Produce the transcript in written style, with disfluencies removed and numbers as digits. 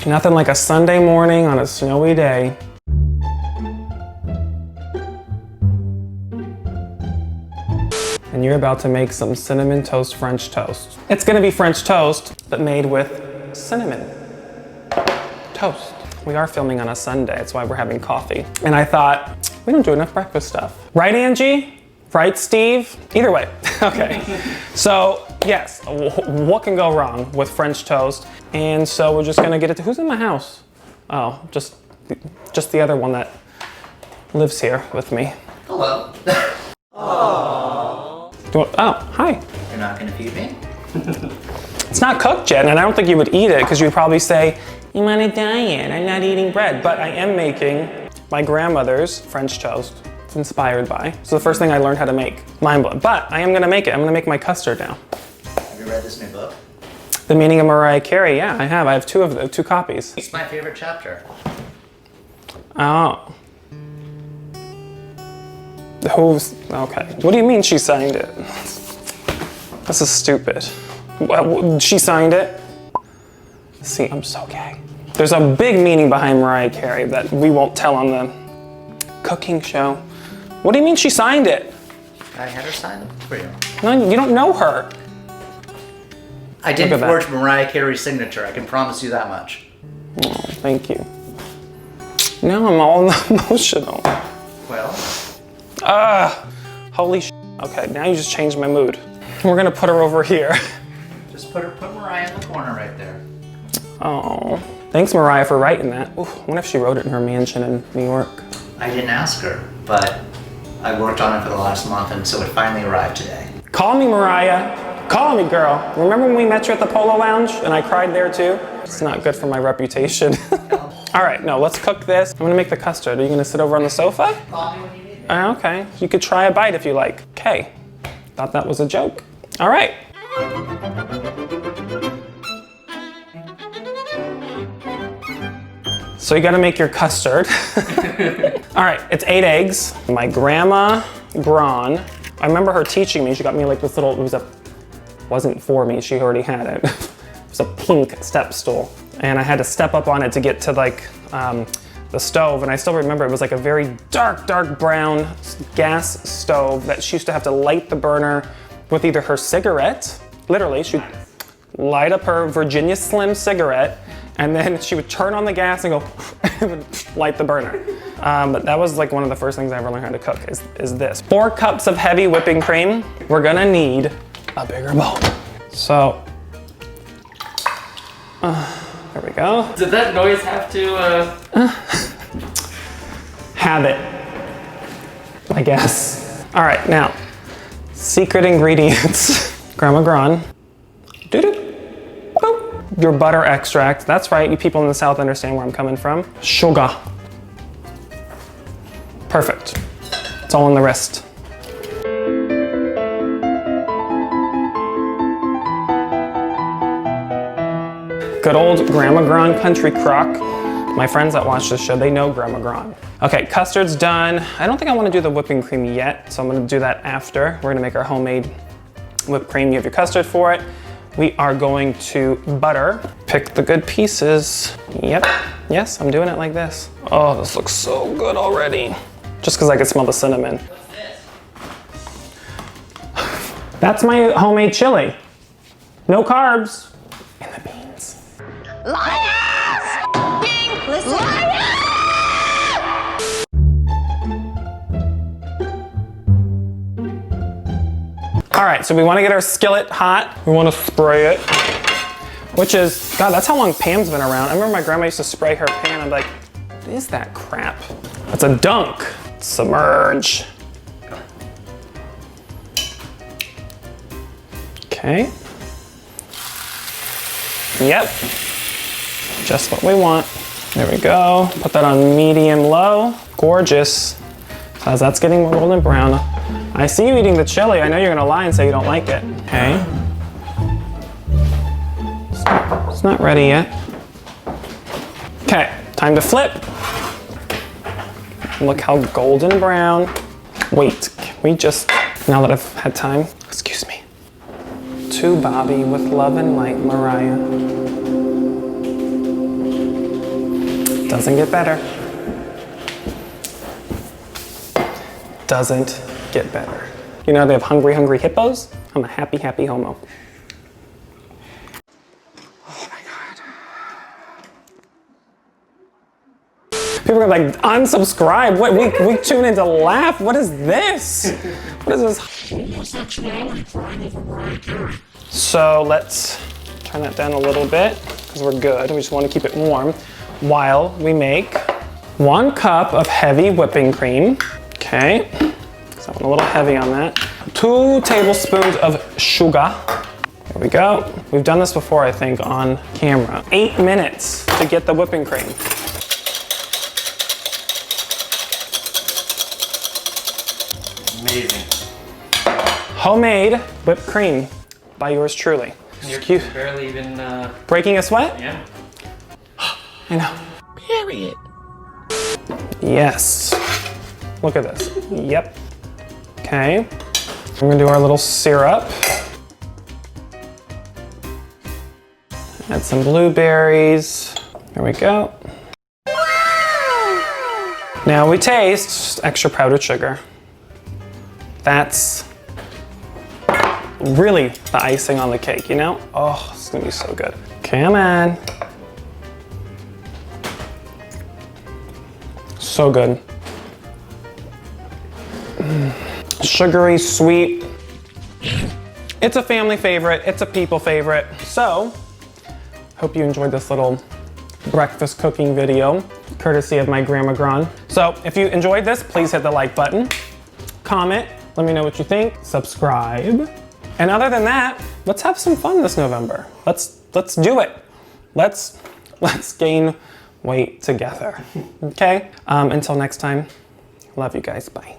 Nothing like a Sunday morning on a snowy day. And you're about to make some cinnamon toast French toast. It's gonna be French toast, but made with cinnamon toast. We are filming on a Sunday, that's why we're having coffee. And I thought, we don't do enough breakfast stuff. Right, Angie? Right, Steve? Either way, okay. So, yes, what can go wrong with French toast? And so we're just gonna get it to, who's in my house? Oh, just the other one that lives here with me. Hello. Oh, hi. You're not gonna feed me? It's not cooked yet, and I don't think you would eat it because you'd probably say, I'm on a diet, I'm not eating bread. But I am making my grandmother's French toast. It's inspired by. So the first thing I learned how to make. Mind blowing. But I am gonna make it. I'm gonna make my custard now. Have you read this new book? The Meaning of Mariah Carey, yeah, I have. I have two copies. It's my favorite chapter. Oh. Okay. What do you mean she signed it? This is stupid. She signed it? See, I'm so gay. There's a big meaning behind Mariah Carey that we won't tell on the cooking show. What do you mean she signed it? I had her sign it for you. No, you don't know her. I didn't forge Mariah Carey's signature, I can promise you that much. Oh, thank you. Now I'm all emotional. Well? Holy sh**. Okay, now you just changed my mood. We're gonna put her over here. Just put Mariah in the corner right there. Oh, thanks Mariah for writing that. Ooh, I wonder if she wrote it in her mansion in New York. I didn't ask her, but I worked on it for the last month and so it finally arrived today. Call me Mariah. Call me, girl. Remember when we met you at the Polo Lounge and I cried there too? It's not good for my reputation. All right, no, let's cook this. I'm gonna make the custard. Are you gonna sit over on the sofa? Call me when you need me. Okay, you could try a bite if you like. Okay, thought that was a joke. All right. So you gotta make your custard. All right, it's 8 eggs. My grandma, Gran, I remember her teaching me, she got me like this little, wasn't for me, she already had it. It was a pink step stool. And I had to step up on it to get to like the stove. And I still remember it was like a very dark, dark brown gas stove that she used to have to light the burner with either her cigarette, literally, she'd light up her Virginia Slim cigarette, and then she would turn on the gas and go, and light the burner. But that was like one of the first things I ever learned how to cook is this. 4 cups of heavy whipping cream. We're gonna need a bigger bowl. So, there we go. Did that noise have to, Have it, I guess. All right, now, secret ingredients. Grandma Gran. Doo-doo. Boop. Your butter extract. That's right, you people in the South understand where I'm coming from. Sugar. Perfect. It's all in the wrist. Good old Grandma Gran country crock. My friends that watch this show, they know Grandma Gran. Okay, custard's done. I don't think I want to do the whipping cream yet, so I'm going to do that after. We're going to make our homemade whipped cream. You have your custard for it. We are going to butter. Pick the good pieces. Yep, yes, I'm doing it like this. Oh, this looks so good already. Just because I can smell the cinnamon. What's this? That's my homemade chili. No carbs. And the beans. Liars! Listen. Liars! All right, so we want to get our skillet hot. We want to spray it, which is, God, that's how long Pam's been around. I remember my grandma used to spray her pan. I'm like, what is that crap? That's a dunk. Submerge. Okay. Yep. Just what we want. There we go. Put that on medium low. Gorgeous. So as that's getting more golden brown, I see you eating the chili. I know you're gonna lie and say you don't like it. Okay. It's not ready yet. Okay, time to flip. Look how golden brown. Wait, can we just, now that I've had time, excuse me. To Bobby with love and light, Mariah. Doesn't get better. Doesn't get better. You know they have hungry, hungry hippos? I'm a happy, happy homo. Oh my God. People are like, unsubscribe. What, we tune in to laugh. What is this? What is this? Homosexuality crying over Mariah Carey. So let's turn that down a little bit because we're good. We just want to keep it warm while we make 1 cup of heavy whipping cream. Okay, so I'm a little heavy on that. 2 tablespoons of sugar. There we go. We've done this before, I think, on camera. 8 minutes to get the whipping cream. Amazing. Homemade whipped cream by yours truly. You're Cute. barely even, Breaking a sweat? yeah. I know. Period. Yes. Look at this. Yep. Okay. We're gonna do our little syrup. Add some blueberries. There we go. Now we taste just extra powdered sugar. That's really the icing on the cake, you know? Oh, it's gonna be so good. Come on. So good. Sugary, sweet. It's a family favorite. It's a people favorite. So, hope you enjoyed this little breakfast cooking video, courtesy of my Grandma Gran. So, if you enjoyed this, please hit the like button, comment, let me know what you think, subscribe. And other than that, let's have some fun this November. Let's do it. Let's gain weight together. Okay? Until next time, love you guys. Bye.